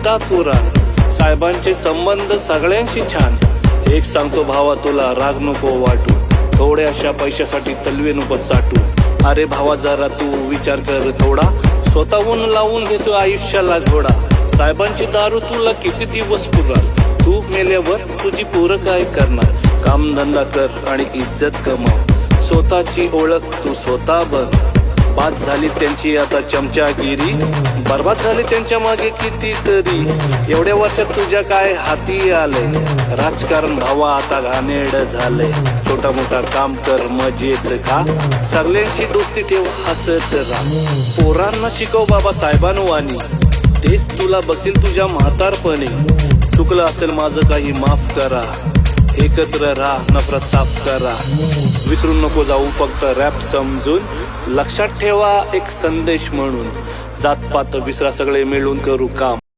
गीता पुराण साहेबांचे संबंध सगळ्यांशी छान। एक सांगतो भावा तुला राग नको वाटू, थोड्याशा पैशासाठी तलवे नको चाटू। अरे भावा जरा तू विचार कर थोडा, स्वतःहून लावून घेतो आयुष्याला घोडा। साहेबांची दारू तुला किती दिवस पुरणार, तू मेल्यावर तुझी पोरं काय करणार। काम धंदा कर आणि इज्जत कमाव, स्वतःची ओळख तू स्वतः बन। बाद झाली त्यांची आता चमचागिरी, बर्बाद झाली त्यांच्या मागे कितीतरी। एवढ्या वर्षात तुझ्या काय हाती आलंय, राजकारण भावा आता घाणेरड झालंय। छोटा मोठा काम कर मजेत खा, सगळ्यांशी दोस्ती ठेव हसत राहा। पोरांना शिकव बाबा साहेबांवानी, तेच तुला बघतील तुझ्या म्हातारपणी। चुकलं असेल माझं काही माफ करा, एकत्र राहा नफरत साफ करा। विसरून नको जाऊ फक्त रॅप समजून, लक्षात ठेवा एक संदेश म्हणून। जातपात विसरा सगळे मिळून करू काम,